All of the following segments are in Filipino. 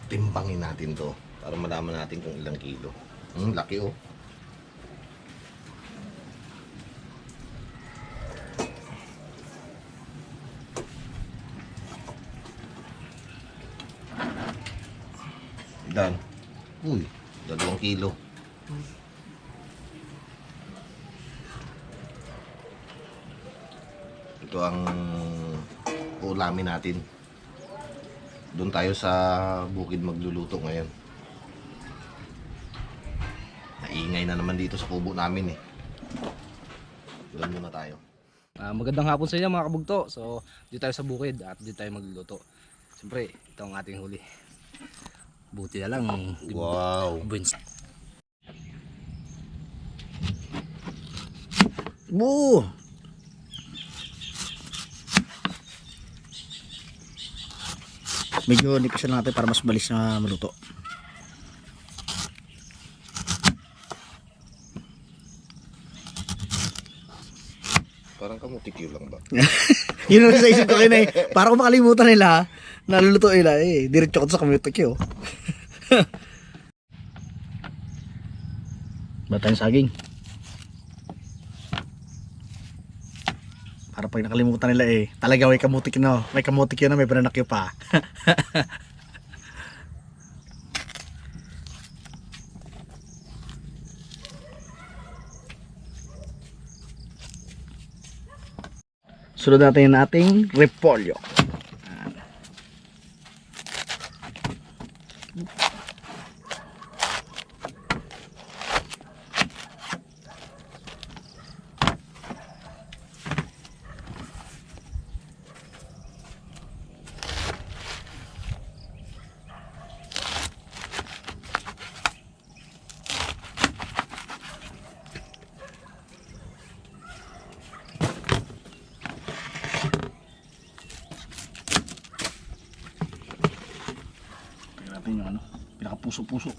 Timbangin natin to para malaman natin kung ilang kilo. Laki oh. Dan. Uy, 2 kilo. Ito ang ulamin natin. Doon tayo sa bukid magluluto ngayon. Naingay na naman dito sa kubo namin eh. Doon muna tayo. Magandang hapon sa inyo mga kabugto. So, dito tayo sa bukid at dito tayo magluluto. Siyempre, ito ang ating huli. Buti na lang. Wow. Buwins. Boo! Medyo nipisan natin para mas balis na maluto. Parang kamutikyo lang ba? Yun ang sa isip ko kayo na eh. Para kung makalimutan nila, naluluto nila eh. Diretso ko sa kamutikyo. Batang saging. Para pag nakalimutan nila eh, talaga may kamutik na, may kamutik yun na, may bananakyo pa. Sunod natin yung ating repolyo. Yung ano, pinakapuso-puso.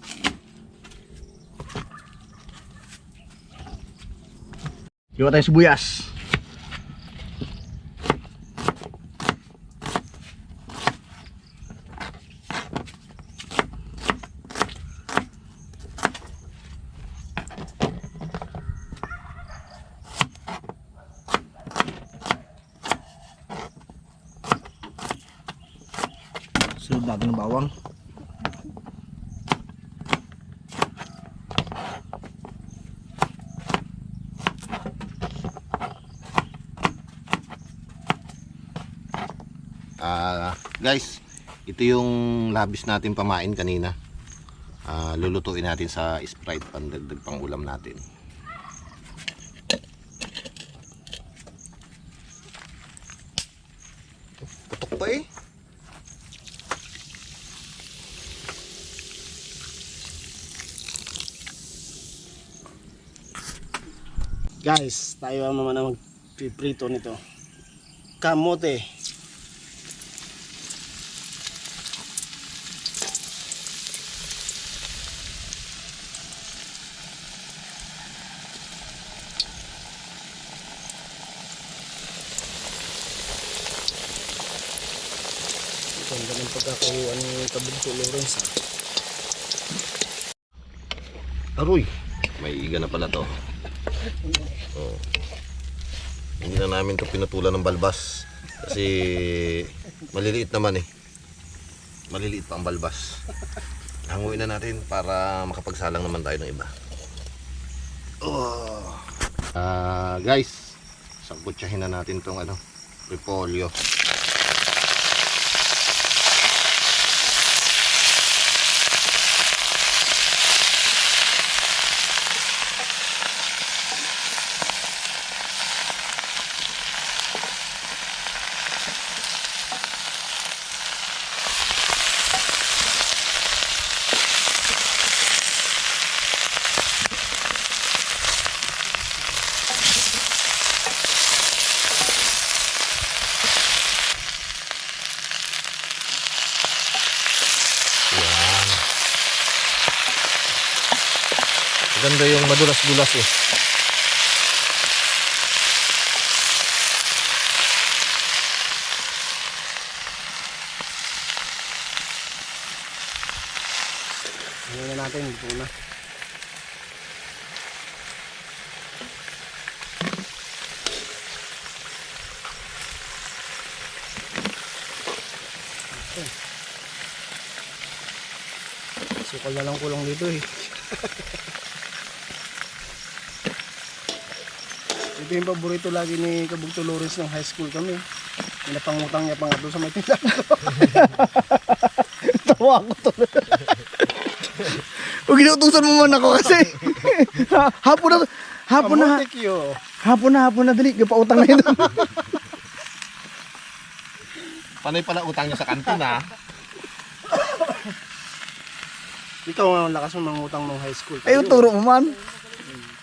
Iwa tayong sibuyas. Sunod natin ng bawang. Guys, ito yung labis natin pamain kanina. Lulutuin natin sa Sprite, pandagdag pang ulam natin. Putok pa eh. Guys, tayo ang naman ang magpiprito nito. Kamote. Ganda ng pagkakayuan ni Kabugto Lawrence. Aroy, may iga na pala to. Oh. Hindi na namin to pinutulan ng balbas kasi maliliit naman eh. Maliliit pa ang balbas. Hanguin na natin para makapagsalang naman tayo ng iba. Oh. Guys, sangkutsahin na natin tong repolyo. Maganda yung madulas-dulas eh. natin. Ito na. Sukal na lang kulang dito eh. Ito yung paborito lagi ni Kabugto Lawrence ng high school kami. Pinapangutang niya pa nga doon sa may tindahan. Tawa ako tuloy. Huwag inutusan mo man ako kasi. hapon na, dali. Pautang na yun. Panay pala utang niya sa kantin ha. Ikaw ang lakas mo mangutang ng high school. Ay, turo mo man.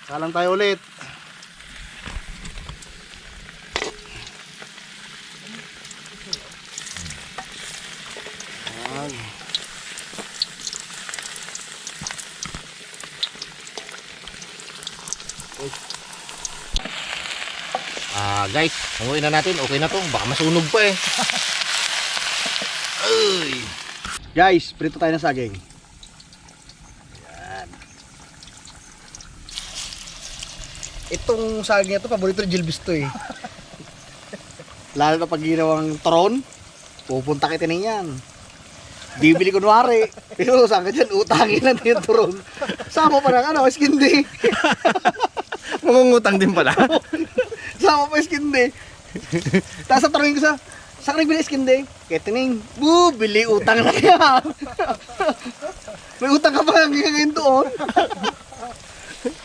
Salang tayo ulit. Ayan. Guys, hanguin na natin. Okay na to. Baka masunog pa eh. Ay. Guys, prito tayo ng saging. Itong saging ito, paborito ni Gilbis to eh. Lalo na pag ginawang turon, pupunta kita na yan. Bibili kunwari. Pero saan ka dyan, utangin lang yung turon. Sama pa ng skin day. Mangungutang din pala. Sama pa skin day. Tapos sa turon ko sa ka nagbili skin day? Ketining, bili utang na yan. May utang ka pa ngayon doon.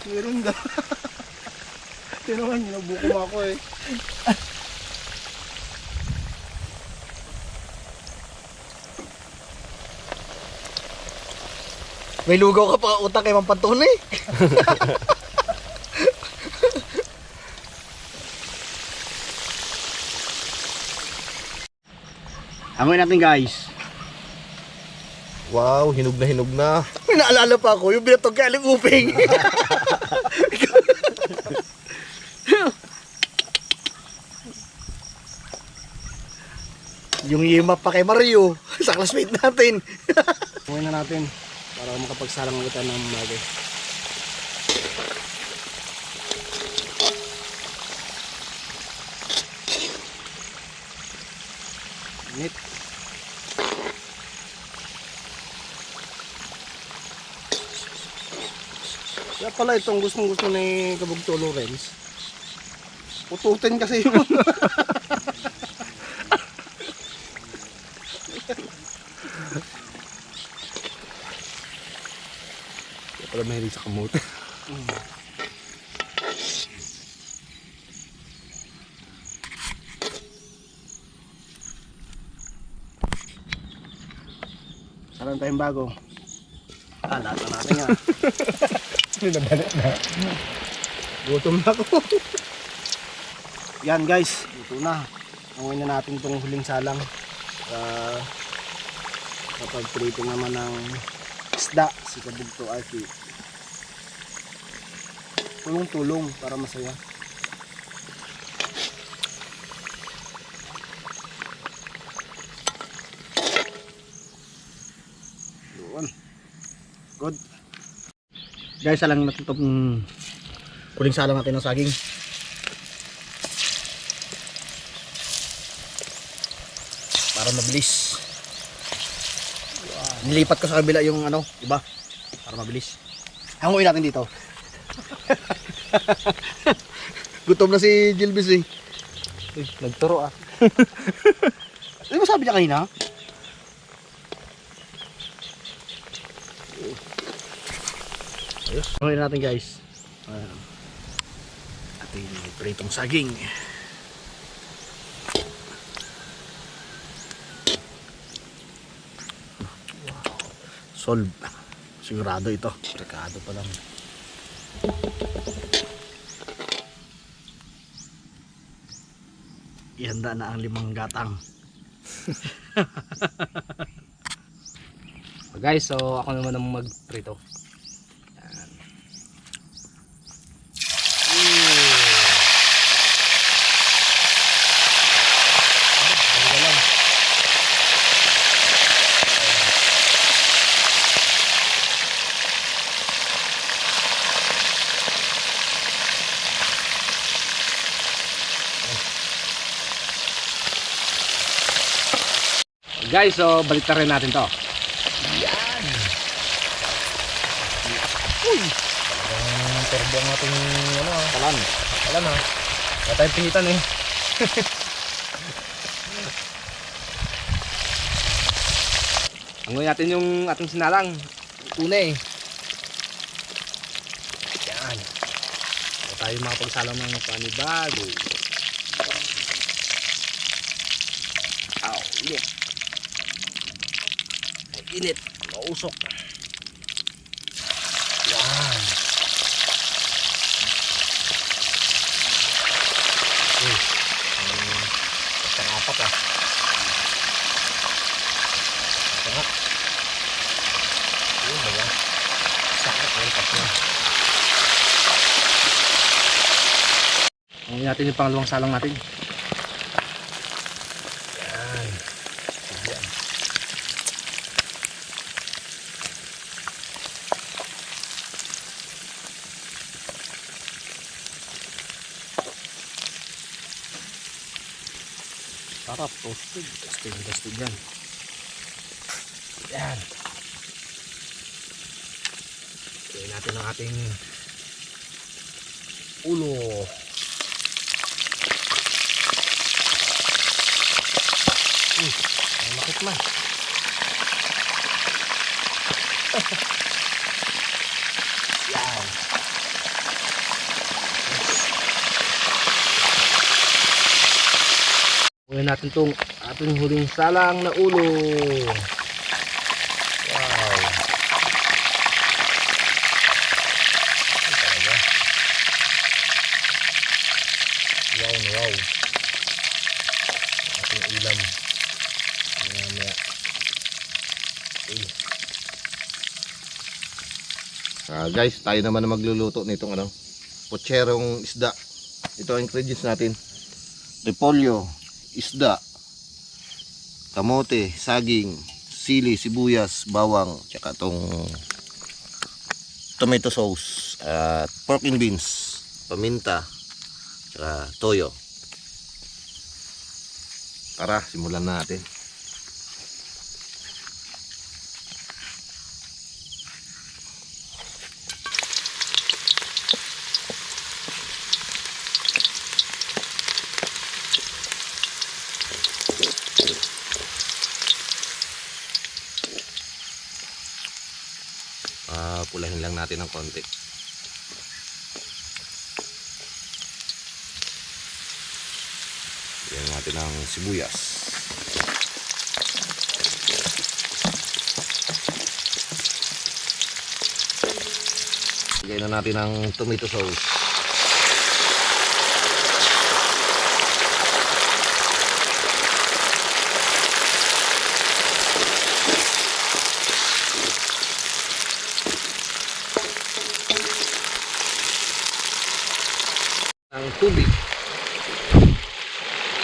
Meron daw. Pero man, ginubuko ako eh. May lugaw ka pa utang kay Mampantun eh. Hangoy natin guys. Wow, hinog na hinog na. May naalala pa ako, yung binatog kay Aling Uping. Yung yima pa kay Mario, sa classmate natin. Huwag na natin para makapagsalang ulit ng bagay. Init. Kaya pala itong gustong-gusto ni Kabugto Lawrence. Pututin kasi yun. Kaya pala mahilig sa kamote. Saan tayong bago? Lahat na natin yan. Pinabalik na. Gutom na ako. Yan guys, ito na. Hanguin na natin itong huling salang. Kapag prito naman ng isda, si Kabugto Arky. Tulong-tulong para masaya. Doon. Good. Guys, alang natin itong kuling salang natin ng saging. Para mabilis. Nilipat ko sa kabila yung iba. Para mabilis. Hanguin natin dito. Gutom na si Gilbis eh. Uy, nagturo ah. Ano mo sabi niya kanina? Ayos. Hanguin natin guys. Ating pritong saging. Solve. Sigurado ito. Rekado pa lang. Ihanda na ang 5 gatang. Guys, so ako naman ang magprito. Yan. Guys, so balik na rin natin to. Yan. Ang turbo ang ating ano, Kalan. wala na. Wala tayong pihitan eh. Angoy natin yung ating sinalang. Una eh. Yan. So, tayo makapagsalang ng panibago. Aw, init. Ay, init. Mausok. Yan. Apat ah. Tengok. Ini baga. Sangat mantap na. Ngayon natin yung pangalawang salang natin. Yan. Yan. Sarap, toasted. Toasted yan. Yan. Gawin natin ang ating ulo. Ang makit na. Yan. Gawin natin itong ating huling salang na ulo. Wow. Wow na wow. Ating ulam. Maya. Guys, tayo naman na magluluto nitong ano, potserong isda. Ito ang ingredients natin. Repolyo, isda, kamote, saging, sili, sibuyas, bawang, tsaka tong tomato sauce, at pork and beans, paminta, tsaka toyo. Tara, simulan natin. Pulahin lang natin ng konti. Lagyan natin ng sibuyas. Lagyan na natin ng tomato sauce. Ang tubig.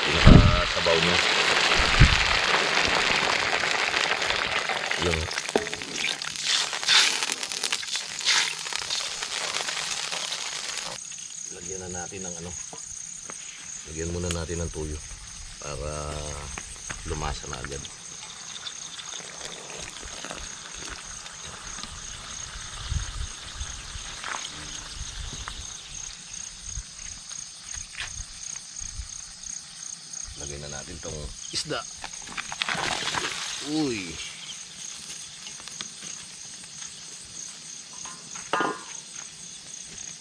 Pinakasabaw niya. Yung lagyan na natin ng ano. Lagyan muna natin ng tuyo para lumasa na agad. Lagyan na natin tong isda. Uy.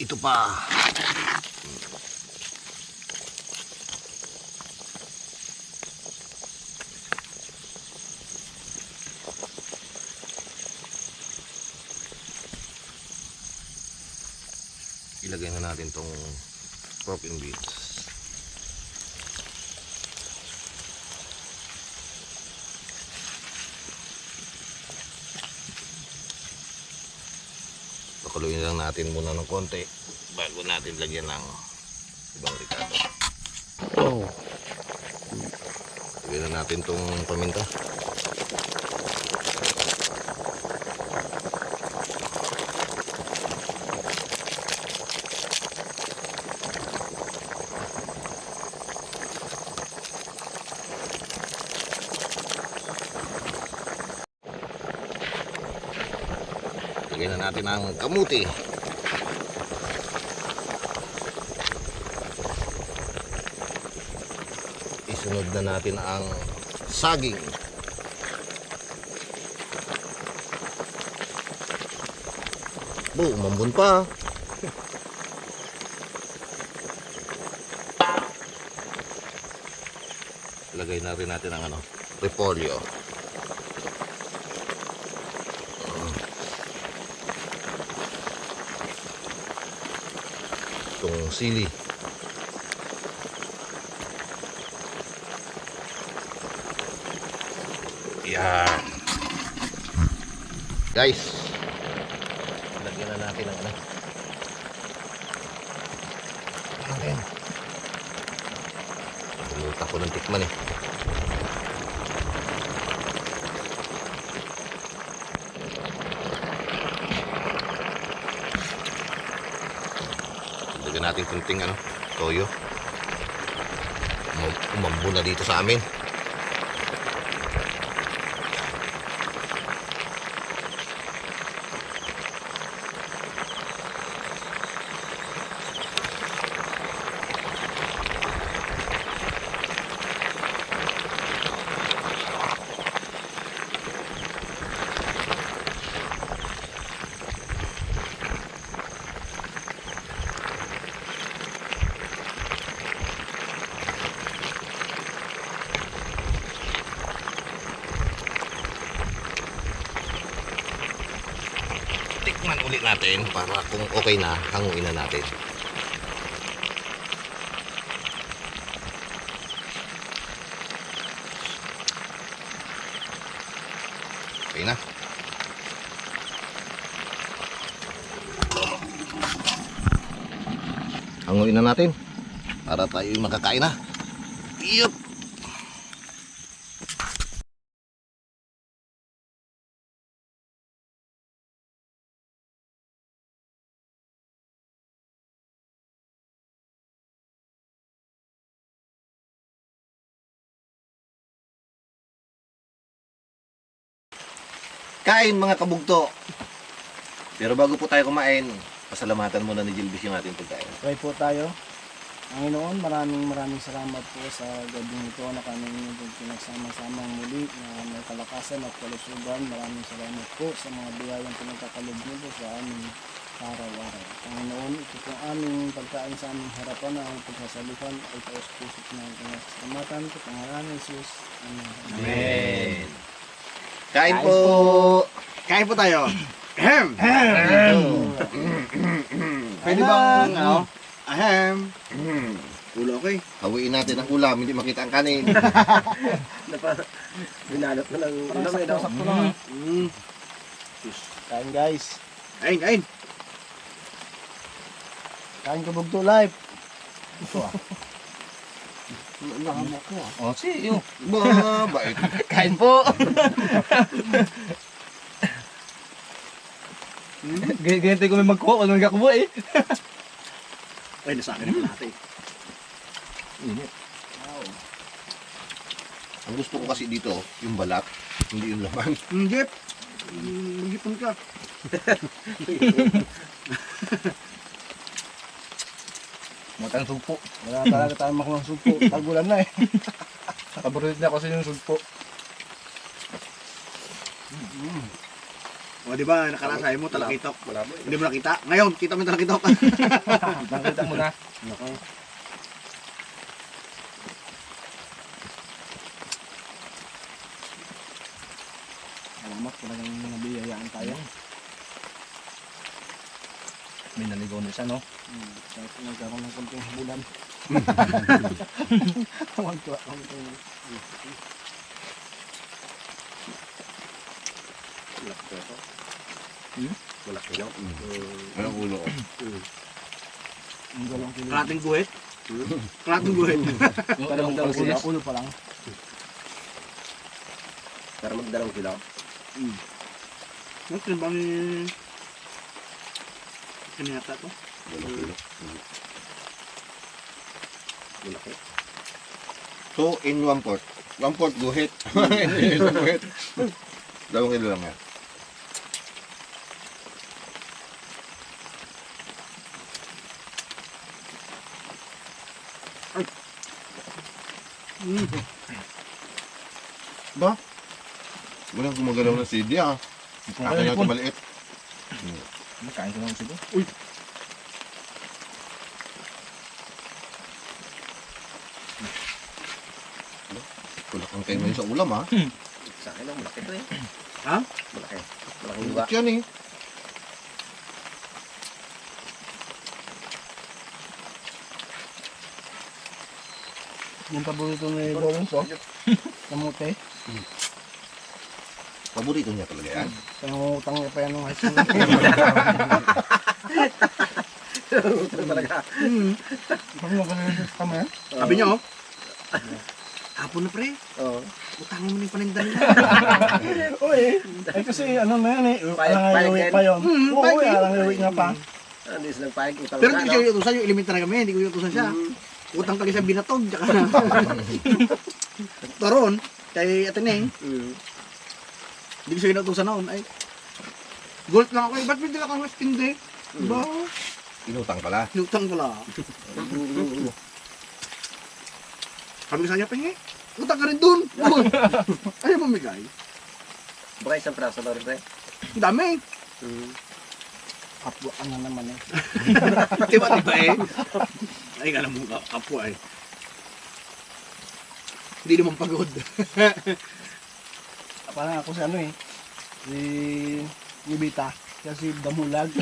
Ito pa. Ilagay na natin tong pork and beans. Pakuluin lang natin muna ng konti bago natin lagyan ng ibang ricado. Oh. Lagyan na natin tong paminta. Lagyan na natin ang kamuti. Isunod na natin ang saging. Umambon pa. Lagay na rin natin ang repolyo. Itong sili. Yan. Guys, lagyan na natin ang Ayan. Pulutan ko ng tikman eh. Lagyan natin kunting toyo. Umambo na dito sa amin. Tikman ulit natin para kung okay na, hanguin na natin. Okay na. Hanguin na natin para tayo makakain na. Yup! Kain mga kabugto. Pero bago po tayo kumain, pasalamatan muna ni Gilbis yung ating pagkain. Pray po tayo. Panginoon, maraming salamat po sa gabing ito na kami pinagsama-samang muli na may kalakasan at kalusugan. Maraming salamat po sa mga biyayang pinagkakalob niyo po sa aming araw-araw. Panginoon, ito po aming pagkain sa aming harapan na ang pagsasaluhan ay taos-pusot na ang pinagsasamatan sa pangalan ng Jesus. Amen. Amen. Kain po! Kain po tayo. Ahem! Pwede bang, ahem? Ulo, okay? Hawiin natin ang ulam, hindi makita ang kanin. Binalot na lang. Parang sakto lang. Kain guys. Kain, kain. Kain kabugto live. Oh, si yung Bait. kain po. Ganyan ko may magkuha, walang nagkakuha eh. Ay, nasa akin naman natin. Ang gusto ko kasi dito, yung balat, hindi yung laman. Jeep. Magipon ka. Matang sugpo. Wala talaga tayo makuha ng sugpo. Tagulan na eh. Paborito na kasi yung sugpo. O, di ba, nakalasay mo, talakitok. Hindi mo nakita. Ngayon, kita mo yung talakitok. Nakita mo na. Salamat talagang nabiyayaan tayo. May naligaw na siya, no? Kahit nagkaroon ng konting habulan. Wagtuwa. Anong ulo ko? Ang galong kilo. Kalating guhit. Kalating guhit. Yung dalawang Ulo, pulses. ulo pa lang. Para magdalawang kilo. Ano bang kaniyata to? So, in 1/4. 1/4 guhit. Guhit. 2 kilo lang yan. Ba? Walang gumagalaw ng CD ah. Akin lang ito maliit. Kain ko naman siguro. Kulak ang kayo ngayon sa ulam ah. Sa akin lang, malaki to eh. Ha? Malaki. Malaking Ang luwa. yan eh. Yung paborito ni Bolong po. Kamote. Paborito niya talaga yan. Pangungutang niya pa yan ng high school. Talaga. Pag nagalilis kami. Sabi niya, oh. Hapon na pre, Oo. utangin mo na yung paninda nila. Uy, ay kasi ano na yan eh. Alang Payag iuwi din. pa yun. Oo, payag alang iuwi nga pa. Hindi sila nagpahig. Utang Pero na, hindi no? siya iutusan, yung elementary kami, hindi ko iutusan siya. Utang kami sa binatog, tsaka Toron, kay Ateneng, hindi ko siya inutusan noon. Ay, gold lang ako eh, ba't hindi lang ako hindi? Diba? Inutang pala. Inutang pala. Kami sa niya pingi. Utang ka rin dun. Ayaw mamigay. Baka isang praso na rin pre. Ang dami. Kapwa ka na naman eh. Diba eh? Ay, alam mo, kapwa eh. Hindi naman pagod. Parang ako si ano eh. Si Bita. Kasi Damulag.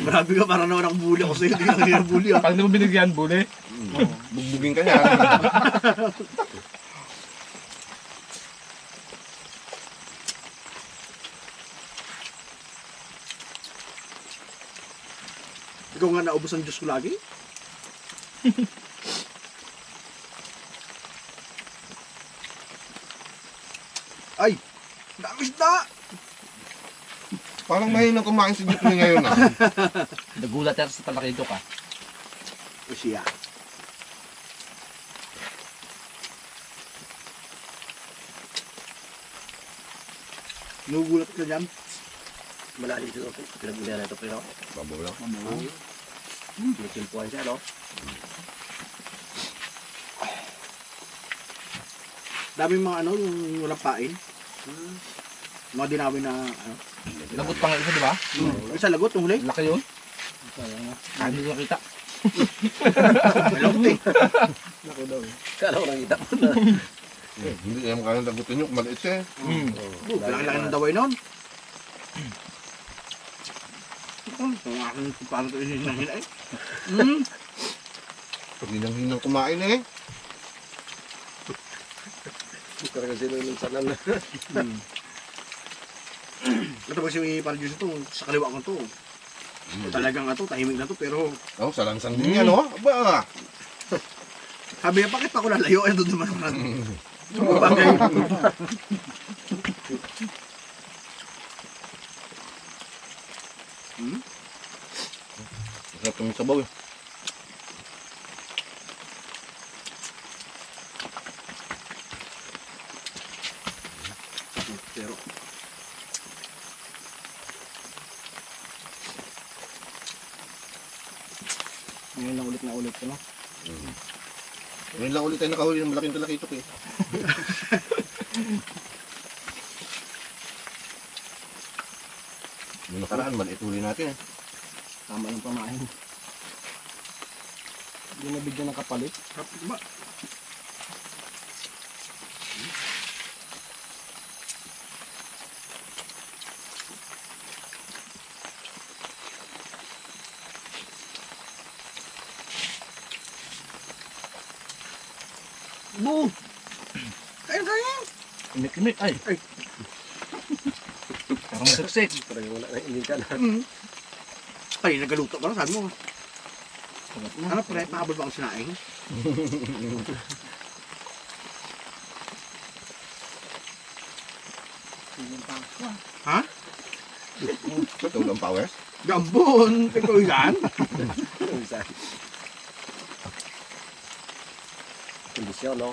Grabe ka, parang naman ang bully ako sa'yo. Hindi lang yung bully ah. Pag di mo binigyan, buli. Bugbugin ka niya. Ikaw nga naubos ang Diyos ko lagi. Ay! Dami isda! Parang mahina kumain si Jeep ngayon ah. Nagulat yan sa talakido ka. O siya. Nugulat ka dyan. Malalim ito. Pinagulihan na ito pero Babaw lang. nagkimpuan siya, no? Daming mga ano, yung walang pain. Mga dinawin na ano. Lagot pa nga isa, di ba? Isa lagot, yung huli. Laki yun. Hindi ko nakita. May lagot eh. Kala ko nakita ko na. Hindi kaya makakang lagutin yung maliit siya eh. Laki-laki ng daway nun. Ang aking paano ito hinahila eh. Pag hinang kumain eh. Karang sinunod sa nan. Ito ba si Parjus ito, sa kaliwa ko to. Talagang ito, tahimik na to, pero Oh, salangsang din yan oh. Aba! sabi niya, bakit ako lalayo? Ay, doon naman ako. Bagay. Masarap itong sabaw eh. Pero, Ngayon lang ulit na ulit ko, no? Ngayon lang ulit tayo nakahuli ng malaking talakitok eh. Yung nakaraan, maliit huli natin eh. Tama ng pamain. Hindi nabigyan ng kapalit. ba? Bu! Kaya! Imik-imik, ay. Ay. Parang siksik. Parang wala na hindi ka na. Ay, nagaluto ka na, sabi mo. Ano, pre, pahabol ba ang sinaing? Ha? Ito ulang power. Gambon! Ikaw yan? Isa. Kondisyon, no?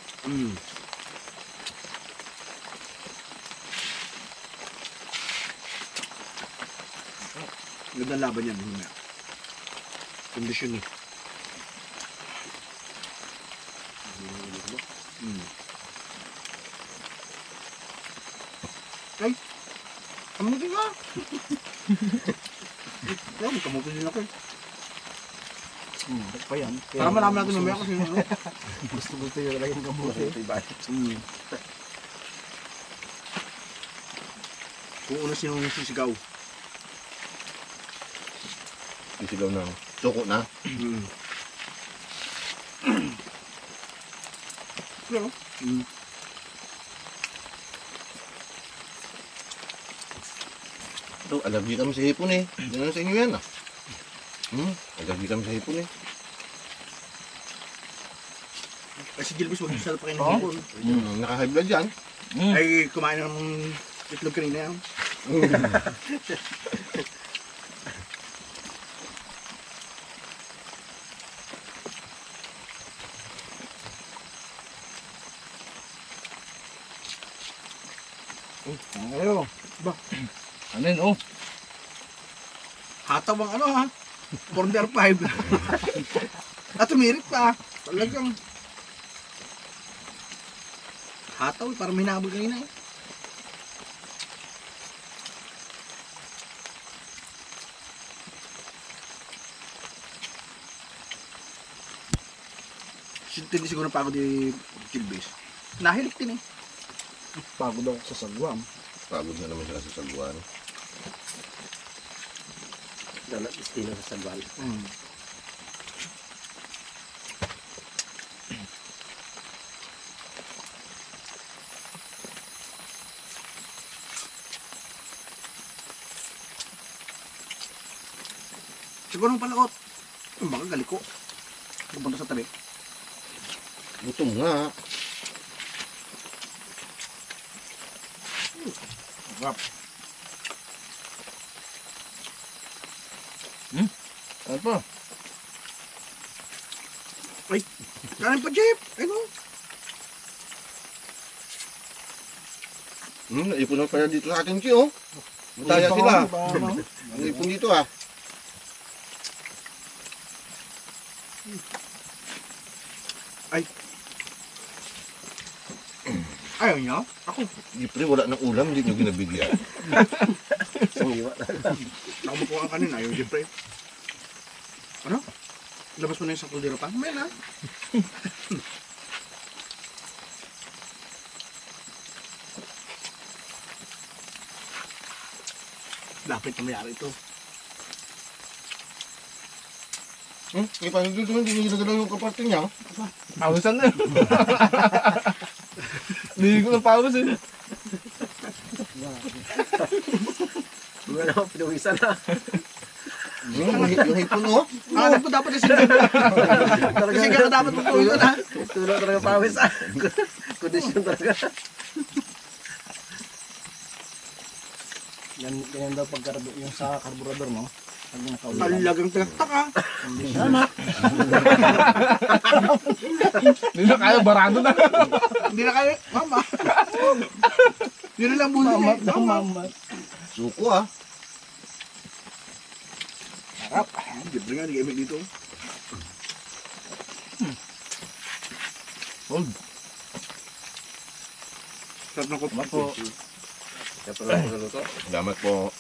Ganda laban yan. Mamaya. Kondisyon eh. Ay! Kamutin ka! Ay, kamutin din ako eh. Ba't pa yan? Para marami natin mamaya kasi ano. Gusto yung talagang kabuti. Kung una sinong sisigaw. Isigaw ng suko na. Pero, Ito, allergy kami sa hipon eh. Ganun sa inyo yan ah. Allergy kami sa hipon eh. kasi Gilbis, huwag siya pa kayo ng hipon. Naka-high blood yan. Ay, kumain ng itlog kanina yan. Ayaw. Ano yun, oh? Hataw ang ano ha? Corner 5. At tumirit pa. Talagang hataw, parang may nabol kanina eh. Hindi siguro pagod ni Gilbis. Nahilik din eh. Pagod ako sa sagwam. Pagod na naman sila sa sagwan. Dalat istino sa sagbal. Siguro ng palakot. Baka galiko. Pupunta sa tabi. Gutom nga. Sarap. Ano pa? Kanin pa, Jeep. Ano? Naipon na pala dito sa atin, Chi, oh. Mataya sila. Naipon dito, ah. Ayaw niyo? Siyempre, wala ng ulam, hindi nyo ginabigyan. Sumiwa na. Nakabuko ang kanin. Ayaw, Jeep. Ano? Labas mo na yung sa kuldero pa? May na. Lapit na mayari ito. Eh, paano dito naman, hindi nyo ginagalang yung kaparte niya. Pawisan na. Hindi ko na pawas eh. Mga naman pinuwisan na. Yung hipon, oh. Hanap ko dapat kasi kasi ka dapat magpawin ha. Tulog talaga pawis ah. Kondisyon talaga. Ganyan daw pag yung sa karburador mo. Pag nakaulit. Talagang tagaktak ha. Hindi na kaya, barado na. Hindi na kayo, mama. Yun na lang buhay eh. Mama. Suko, ah. Sarap. Libre nga, nag-emit dito. Hold. Sarap ng kopi. Salamat po. Kaya pala ako sa luto. Salamat po.